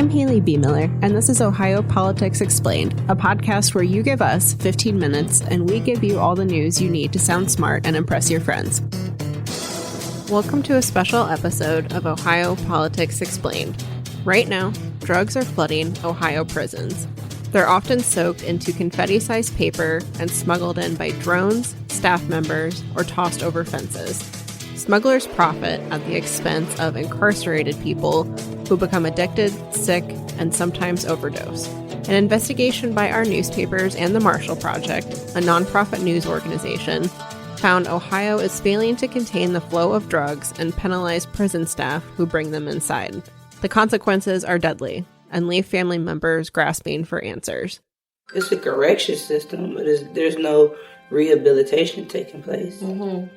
I'm Haley B. Miller, and this is Ohio Politics Explained, a podcast where you give us 15 minutes and we give you all the news you need to sound smart and impress your friends. Welcome to a special episode of Ohio Politics Explained. Right now, drugs are flooding Ohio prisons. They're often soaked into confetti-sized paper and smuggled in by drones, staff members, or tossed over fences. Smugglers profit at the expense of incarcerated people who become addicted, sick, and sometimes overdose. An investigation by our newspapers and the Marshall Project, a nonprofit news organization, found Ohio is failing to contain the flow of drugs and penalize prison staff who bring them inside. The consequences are deadly and leave family members grasping for answers. It's a correction system, but there's no rehabilitation taking place. Mm-hmm.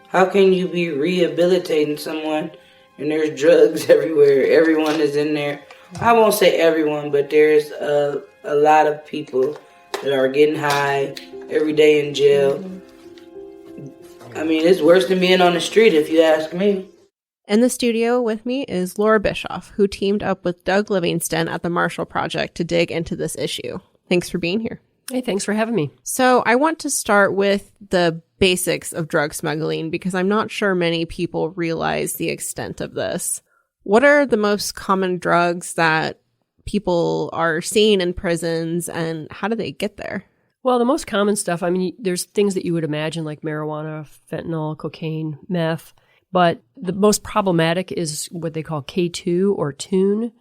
How can you be rehabilitating someone and there's drugs everywhere? Everyone is in there. I won't say everyone, but there's a lot of people that are getting high every day in jail. Mm-hmm. I mean, it's worse than being on the street, if you ask me. In the studio with me is Laura Bischoff, who teamed up with Doug Livingston at the Marshall Project to dig into this issue. Thanks for being here. Hey, thanks for having me. So I want to start with the basics of drug smuggling because I'm not sure many people realize the extent of this. What are the most common drugs that people are seeing in prisons and how do they get there? Well, the most common stuff, I mean, there's things that you would imagine like marijuana, fentanyl, cocaine, meth. But the most problematic is what they call K2 or tune.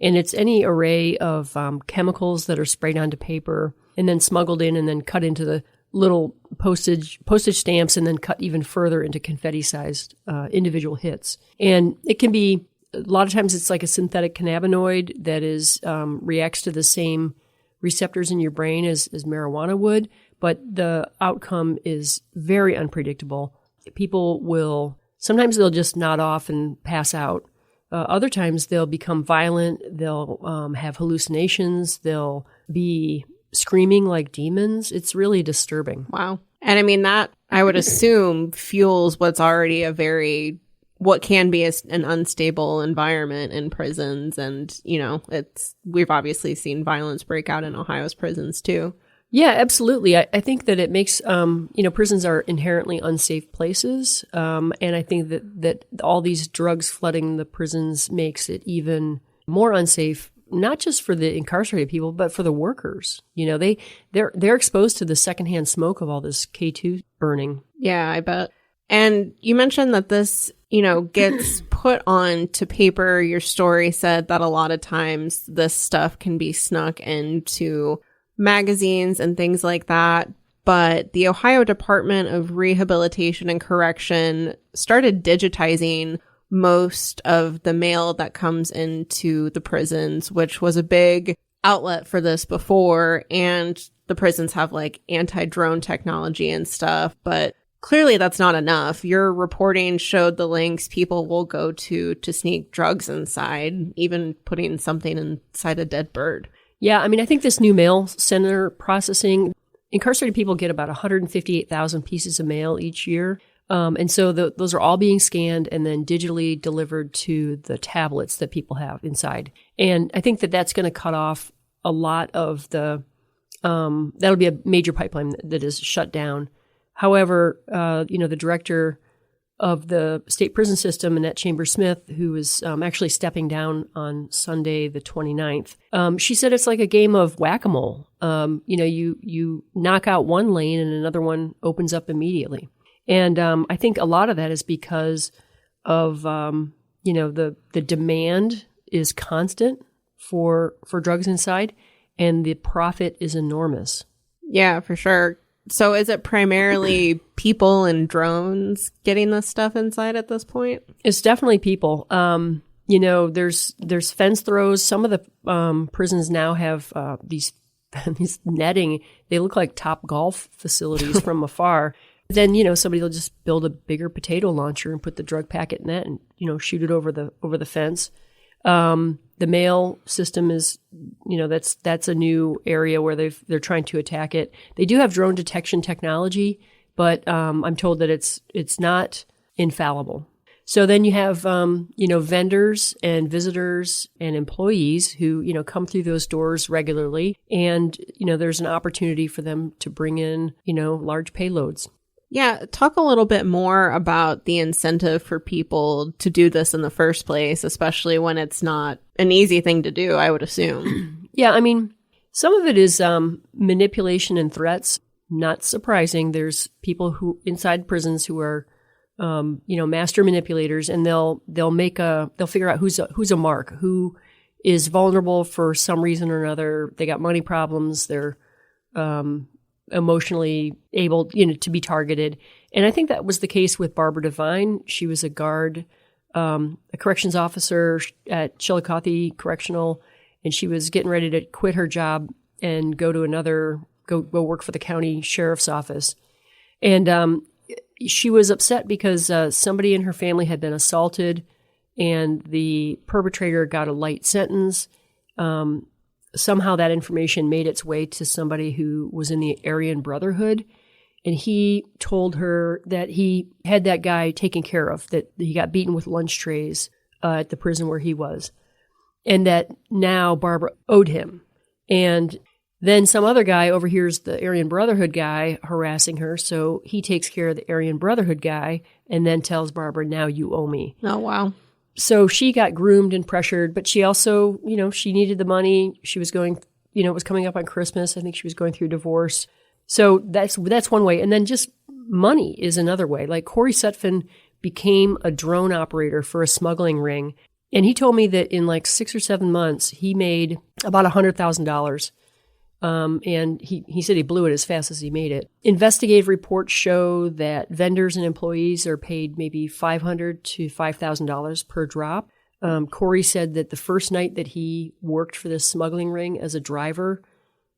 And it's any array of chemicals that are sprayed onto paper and then smuggled in and then cut into the little postage stamps and then cut even further into confetti-sized individual hits. And it can be, a lot of times it's like a synthetic cannabinoid that is reacts to the same receptors in your brain as marijuana would, but the outcome is very unpredictable. Sometimes they'll just nod off and pass out. Other times they'll become violent. They'll have hallucinations. They'll be screaming like demons. It's really disturbing. Wow. And I mean, that I would assume fuels what's already what can be an unstable environment in prisons. And, you know, we've obviously seen violence break out in Ohio's prisons too. Yeah, absolutely. I think that it makes, prisons are inherently unsafe places. And I think that all these drugs flooding the prisons makes it even more unsafe, not just for the incarcerated people, but for the workers. You know, they're exposed to the secondhand smoke of all this K2 burning. Yeah, I bet. And you mentioned that this, gets put onto paper. Your story said that a lot of times this stuff can be snuck into magazines and things like that. But the Ohio Department of Rehabilitation and Correction started digitizing most of the mail that comes into the prisons, which was a big outlet for this before. And the prisons have like anti-drone technology and stuff, but clearly that's not enough. Your reporting showed the links people will go to sneak drugs inside, even putting something inside a dead bird. Yeah, I mean, I think this new mail center processing, incarcerated people get about 158,000 pieces of mail each year. And so those are all being scanned and then digitally delivered to the tablets that people have inside. And I think that that's going to cut off a lot of that'll be a major pipeline that is shut down. However, the director of the state prison system, Annette Chambers-Smith, who is actually stepping down on Sunday, the 29th. She said it's like a game of whack-a-mole. You knock out one lane and another one opens up immediately. And I think a lot of that is because of, the demand is constant for drugs inside and the profit is enormous. Yeah, for sure. So is it primarily people and drones getting this stuff inside at this point? It's definitely people. There's fence throws. Some of the prisons now have these netting. They look like Top Golf facilities from afar. Then, somebody will just build a bigger potato launcher and put the drug packet in that and, shoot it over the fence. The mail system is, that's a new area where they're trying to attack it. They do have drone detection technology, but I'm told that it's not infallible. So then you have, vendors and visitors and employees who, come through those doors regularly. And, there's an opportunity for them to bring in, large payloads. Yeah, talk a little bit more about the incentive for people to do this in the first place, especially when it's not an easy thing to do, I would assume. Yeah, I mean, some of it is manipulation and threats. Not surprising. There's people who inside prisons who are, master manipulators, and they'll figure out who's a mark, who is vulnerable for some reason or another. They got money problems. They're emotionally able, to be targeted. And I think that was the case with Barbara Devine. She was a guard, a corrections officer at Chillicothe Correctional, and she was getting ready to quit her job and go work for the county sheriff's office. And she was upset because somebody in her family had been assaulted, and the perpetrator got a light sentence. Somehow that information made its way to somebody who was in the Aryan Brotherhood, and he told her that he had that guy taken care of, that he got beaten with lunch trays at the prison where he was, and that now Barbara owed him. And then some other guy overhears the Aryan Brotherhood guy harassing her, so he takes care of the Aryan Brotherhood guy and then tells Barbara, now you owe me. Oh, wow. So she got groomed and pressured, but she also, she needed the money. She was going, it was coming up on Christmas. I think she was going through divorce. So that's one way. And then just money is another way. Like Corey Sutphin became a drone operator for a smuggling ring. And he told me that in like 6 or 7 months, he made about $100,000. And he said he blew it as fast as he made it. Investigative reports show that vendors and employees are paid maybe $500 to $5,000 per drop. Corey said that the first night that he worked for this smuggling ring as a driver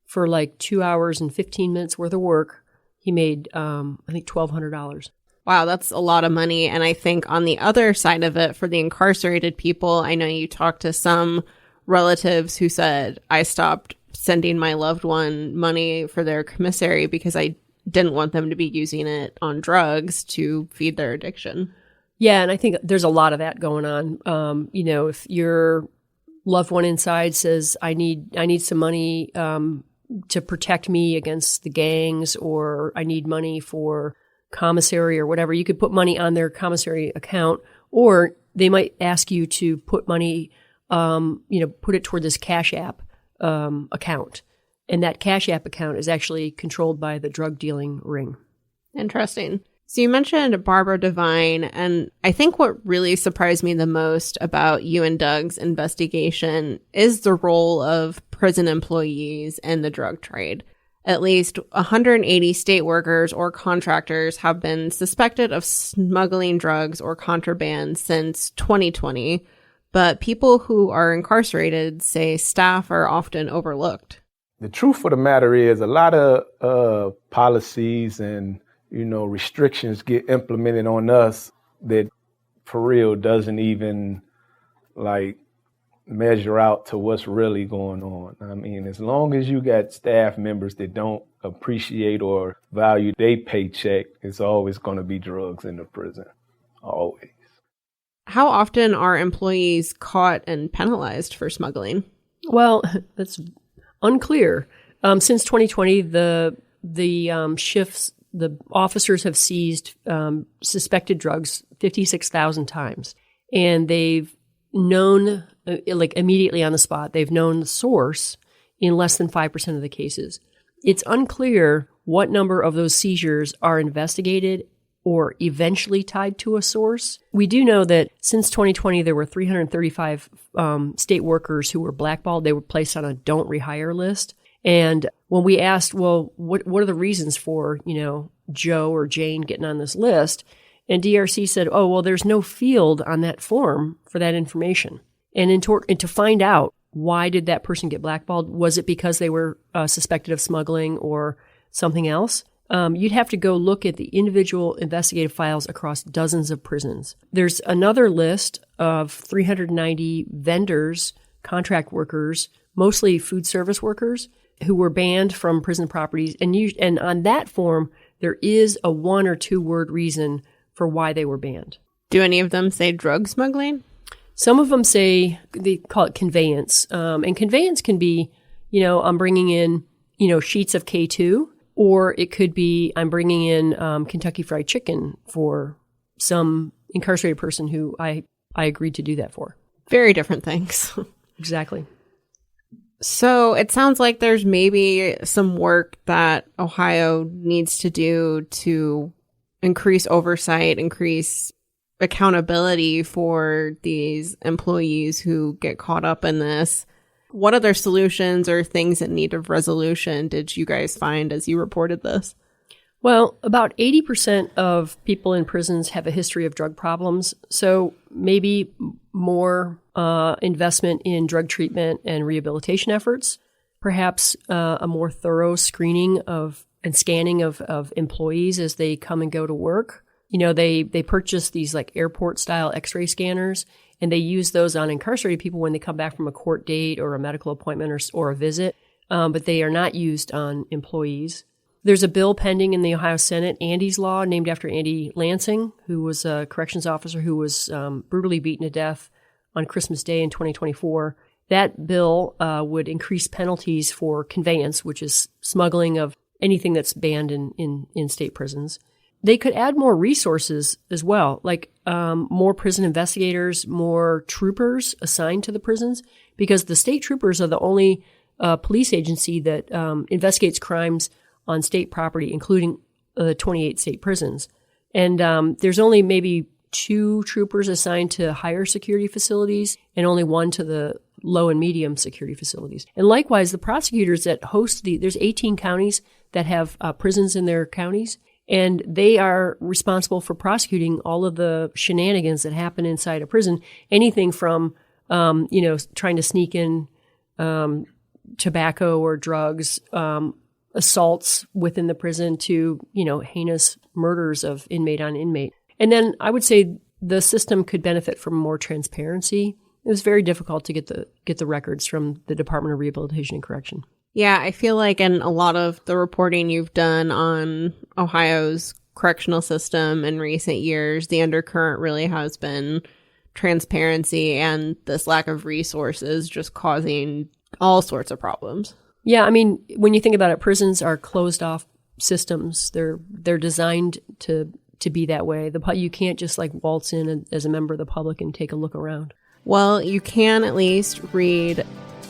for like 2 hours and 15 minutes worth of work, he made, I think, $1,200. Wow, that's a lot of money. And I think on the other side of it, for the incarcerated people, I know you talked to some relatives who said, I stopped sending my loved one money for their commissary because I didn't want them to be using it on drugs to feed their addiction. Yeah, and I think there's a lot of that going on. If your loved one inside says, I need some money to protect me against the gangs, or I need money for commissary or whatever, you could put money on their commissary account, or they might ask you to put money, put it toward this Cash App account. And that Cash App account is actually controlled by the drug dealing ring. Interesting. So you mentioned Barbara Devine, and I think what really surprised me the most about you and Doug's investigation is the role of prison employees in the drug trade. At least 180 state workers or contractors have been suspected of smuggling drugs or contraband since 2020. But people who are incarcerated say staff are often overlooked. The truth of the matter is a lot of policies and, restrictions get implemented on us that for real doesn't even measure out to what's really going on. I mean, as long as you got staff members that don't appreciate or value their paycheck, it's always going to be drugs in the prison. Always. How often are employees caught and penalized for smuggling? Well, that's unclear. Since 2020, the officers have seized suspected drugs 56,000 times, and they've known, immediately on the spot, they've known the source in less than 5% of the cases. It's unclear what number of those seizures are investigated or eventually tied to a source. We do know that since 2020, there were 335 state workers who were blackballed. They were placed on a don't rehire list. And when we asked, well, what are the reasons for, Joe or Jane getting on this list? And DRC said, oh, well, there's no field on that form for that information. And to find out why did that person get blackballed, was it because they were suspected of smuggling or something else? You'd have to go look at the individual investigative files across dozens of prisons. There's another list of 390 vendors, contract workers, mostly food service workers, who were banned from prison properties. And on that form, there is a 1 or 2 word reason for why they were banned. Do any of them say drug smuggling? Some of them say, they call it conveyance. And conveyance can be, I'm bringing in, sheets of K2, or it could be I'm bringing in Kentucky Fried Chicken for some incarcerated person who I agreed to do that for. Very different things. Exactly. So it sounds like there's maybe some work that Ohio needs to do to increase oversight, increase accountability for these employees who get caught up in this. What other solutions or things in need of resolution did you guys find as you reported this? Well, about 80% of people in prisons have a history of drug problems. So maybe more investment in drug treatment and rehabilitation efforts, perhaps a more thorough screening and scanning of employees as they come and go to work. They purchase these like airport style X-ray scanners, and they use those on incarcerated people when they come back from a court date or a medical appointment or a visit, but they are not used on employees. There's a bill pending in the Ohio Senate, Andy's Law, named after Andy Lansing, who was a corrections officer who was brutally beaten to death on Christmas Day in 2024. That bill would increase penalties for conveyance, which is smuggling of anything that's banned in state prisons. They could add more resources as well, like more prison investigators, more troopers assigned to the prisons, because the state troopers are the only police agency that investigates crimes on state property, including 28 state prisons. And there's only maybe 2 troopers assigned to higher security facilities and only 1 to the low and medium security facilities. And likewise, the prosecutors that host there's 18 counties that have prisons in their counties, and they are responsible for prosecuting all of the shenanigans that happen inside a prison, anything from, trying to sneak in tobacco or drugs, assaults within the prison to, heinous murders of inmate on inmate. And then I would say the system could benefit from more transparency. It was very difficult to get the records from the Department of Rehabilitation and Correction. Yeah, I feel like in a lot of the reporting you've done on Ohio's correctional system in recent years, the undercurrent really has been transparency and this lack of resources just causing all sorts of problems. Yeah, I mean, when you think about it, prisons are closed off systems. They're designed to be that way. You can't just like waltz in as a member of the public and take a look around. Well, you can at least read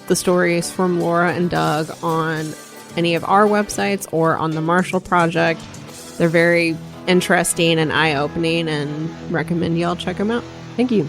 the stories from Laura and Doug on any of our websites or on the Marshall Project. They're very interesting and eye-opening, and recommend y'all check them out. Thank you.